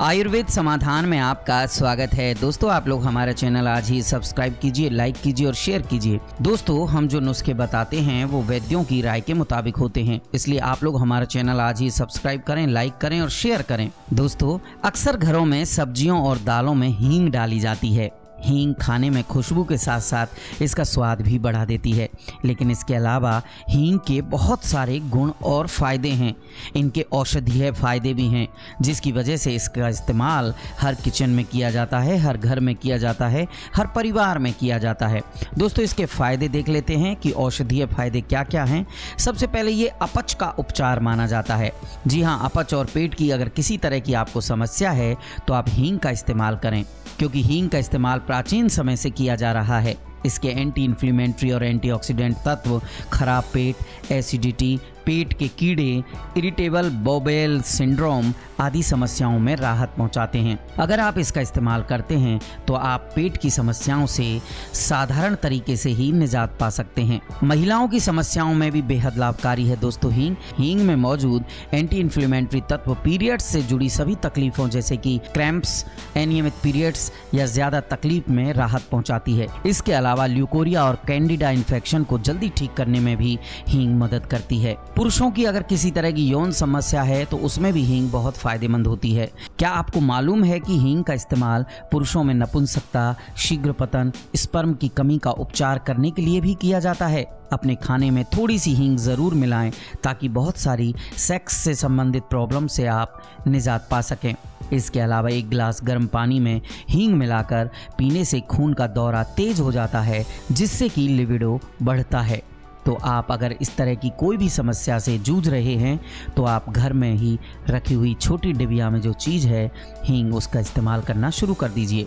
आयुर्वेद समाधान में आपका स्वागत है। दोस्तों, आप लोग हमारा चैनल आज ही सब्सक्राइब कीजिए, लाइक कीजिए और शेयर कीजिए। दोस्तों, हम जो नुस्खे बताते हैं वो वैद्यों की राय के मुताबिक होते हैं, इसलिए आप लोग हमारा चैनल आज ही सब्सक्राइब करें, लाइक करें और शेयर करें। दोस्तों, अक्सर घरों में सब्जियों और दालों में हींग डाली जाती है। हींग खाने में खुशबू के साथ साथ इसका स्वाद भी बढ़ा देती है, लेकिन इसके अलावा हींग के बहुत सारे गुण और फायदे हैं। इनके औषधीय फायदे भी हैं, जिसकी वजह से इसका इस्तेमाल हर किचन में किया जाता है, हर घर में किया जाता है, हर परिवार में किया जाता है। दोस्तों, इसके फायदे देख लेते हैं कि औषधीय फायदे क्या क्या हैं। सबसे पहले ये अपच का उपचार माना जाता है। जी हाँ, अपच और पेट की अगर किसी तरह की आपको समस्या है तो आप हींग का इस्तेमाल करें, क्योंकि हींग का इस्तेमाल प्राचीन समय से किया जा रहा है। इसके एंटी इन्फ्लेमेटरी और एंटीऑक्सीडेंट तत्व खराब पेट, एसिडिटी, पेट के कीड़े, इरिटेबल बोवेल सिंड्रोम आदि समस्याओं में राहत पहुंचाते हैं। अगर आप इसका इस्तेमाल करते हैं तो आप पेट की समस्याओं से साधारण तरीके से ही निजात पा सकते हैं। महिलाओं की समस्याओं में भी बेहद लाभकारी है। दोस्तों, हींग में मौजूद एंटी इन्फ्लेमेटरी तत्व पीरियड्स से जुड़ी सभी तकलीफों जैसे कि क्रैम्प्स, अनियमित पीरियड्स या ज्यादा तकलीफ में राहत पहुंचाती है। इसके अलावा ल्यूकोरिया और कैंडिडा इन्फेक्शन को जल्दी ठीक करने में भी हींग मदद करती है। पुरुषों की अगर किसी तरह की यौन समस्या है तो उसमें भी हींग बहुत फायदेमंद होती है। क्या आपको मालूम है कि हींग का इस्तेमाल पुरुषों में नपुंसकता, शीघ्र पतन, स्पर्म की कमी का उपचार करने के लिए भी किया जाता है? अपने खाने में थोड़ी सी हींग ज़रूर मिलाएं ताकि बहुत सारी सेक्स से संबंधित प्रॉब्लम से आप निजात पा सकें। इसके अलावा 1 गिलास गर्म पानी में हींग मिलाकर पीने से खून का दौरा तेज हो जाता है, जिससे कि लिबिडो बढ़ता है। तो आप अगर इस तरह की कोई भी समस्या से जूझ रहे हैं तो आप घर में ही रखी हुई छोटी डिबिया में जो चीज़ है हींग, उसका इस्तेमाल करना शुरू कर दीजिए।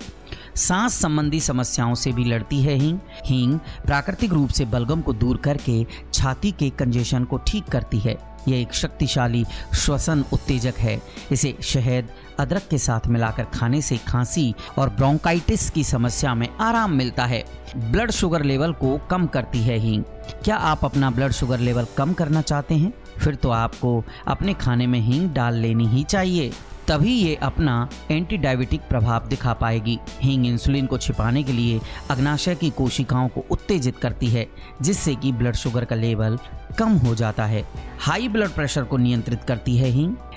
सांस संबंधी समस्याओं से भी लड़ती है हींग प्राकृतिक रूप से बलगम को दूर करके छाती के कंजेशन को ठीक करती है। यह एक शक्तिशाली श्वसन उत्तेजक है। इसे शहद, अदरक के साथ मिलाकर खाने से खांसी और ब्रोंकाइटिस की समस्या में आराम मिलता है। ब्लड शुगर लेवल को कम करती है हींग। क्या आप अपना ब्लड शुगर लेवल कम करना चाहते हैं? फिर तो आपको अपने खाने में हींग डाल लेनी ही चाहिए, तभी ये अपना एंटी डायबिटिक प्रभाव दिखा पाएगी। हींग इंसुलिन को छिपाने के लिए अग्नाशय की कोशिकाओं को उत्तेजित करती है, जिससे कि ब्लड शुगर का लेवल कम हो जाता है। हाई ब्लड प्रेशर को नियंत्रित करती है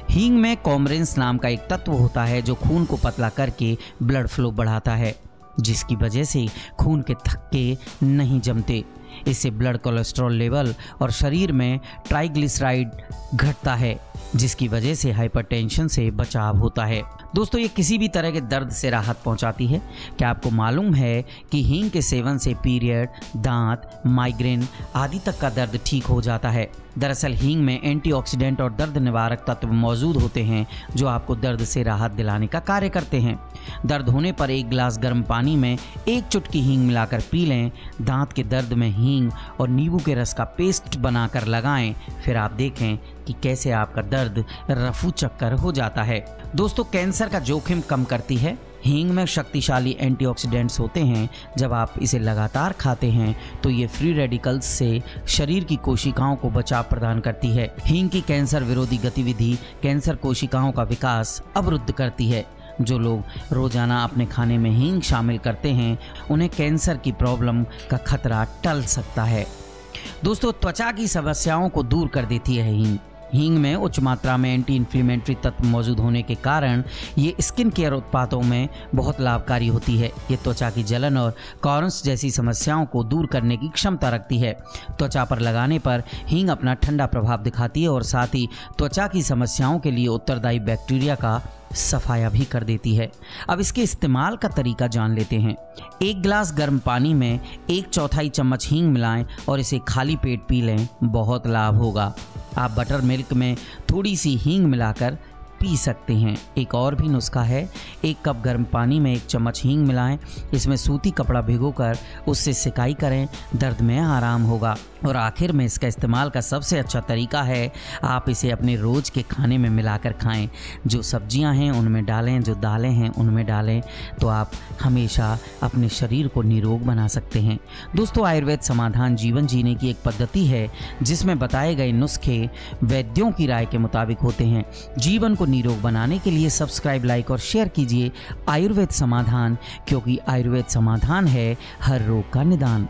हींग में कॉमरेंस नाम का एक तत्व होता है जो खून को पतला करके ब्लड फ्लो बढ़ाता है, जिसकी वजह से खून के थक्के नहीं जमते। इससे ब्लड कोलेस्ट्रॉल लेवल और शरीर में ट्राइग्लिसराइड घटता है, जिसकी वजह से हाइपरटेंशन से बचाव होता है। दोस्तों, ये किसी भी तरह के दर्द से राहत पहुंचाती है। क्या आपको मालूम है कि हींग के सेवन से पीरियड, दांत, माइग्रेन आदि तक का दर्द ठीक हो जाता है? दरअसल हींग में एंटीऑक्सीडेंट और दर्द निवारक तत्व मौजूद होते हैं जो आपको दर्द से राहत दिलाने का कार्य करते हैं। दर्द होने पर 1 गिलास गर्म पानी में 1 चुटकी हींग मिलाकर पी लें। दांत के दर्द में हींग और नींबू के रस का पेस्ट बनाकर लगाएं। फिर आप देखें कि कैसे आपका दर्द रफू चक्कर हो जाता है। दोस्तों, कैंसर का जोखिम कम करती है। हींग में शक्तिशाली एंटीऑक्सीडेंट्स होते हैं। जब आप इसे लगातार खाते हैं तो ये फ्री रेडिकल्स से शरीर की कोशिकाओं को बचाव प्रदान करती है। हींग की कैंसर विरोधी गतिविधि कैंसर कोशिकाओं का विकास अवरुद्ध करती है। जो लोग रोजाना अपने खाने में हींग शामिल करते हैं उन्हें कैंसर की प्रॉब्लम का खतरा टल सकता है। दोस्तों, त्वचा की समस्याओं को दूर कर देती है हींग में उच्च मात्रा में एंटी इन्फ्लेमेटरी तत्व मौजूद होने के कारण ये स्किन केयर उत्पादों में बहुत लाभकारी होती है। ये त्वचा की जलन और कॉर्न्स जैसी समस्याओं को दूर करने की क्षमता रखती है। त्वचा पर लगाने पर हींग अपना ठंडा प्रभाव दिखाती है और साथ ही त्वचा की समस्याओं के लिए उत्तरदायी बैक्टीरिया का सफाया भी कर देती है। अब इसके इस्तेमाल का तरीका जान लेते हैं। 1 गिलास गर्म पानी में 1/4 चम्मच हींग मिलाएं और इसे खाली पेट पी लें, बहुत लाभ होगा। आप बटर मिल्क में थोड़ी सी हींग मिलाकर पी सकते हैं। एक और भी नुस्खा है। 1 कप गर्म पानी में 1 चम्मच हींग मिलाएं, इसमें सूती कपड़ा भिगोकर उससे सिकाई करें, दर्द में आराम होगा। और आखिर में इसका इस्तेमाल का सबसे अच्छा तरीका है, आप इसे अपने रोज़ के खाने में मिलाकर खाएं। जो सब्जियां हैं उनमें डालें, जो दालें हैं उनमें डालें, तो आप हमेशा अपने शरीर को निरोग बना सकते हैं। दोस्तों, आयुर्वेद समाधान जीवन जीने की एक पद्धति है जिसमें बताए गए नुस्खे वैद्यों की राय के मुताबिक होते हैं। जीवन को निरोग बनाने के लिए सब्सक्राइब, लाइक और शेयर कीजिए आयुर्वेद समाधान, क्योंकि आयुर्वेद समाधान है हर रोग का निदान।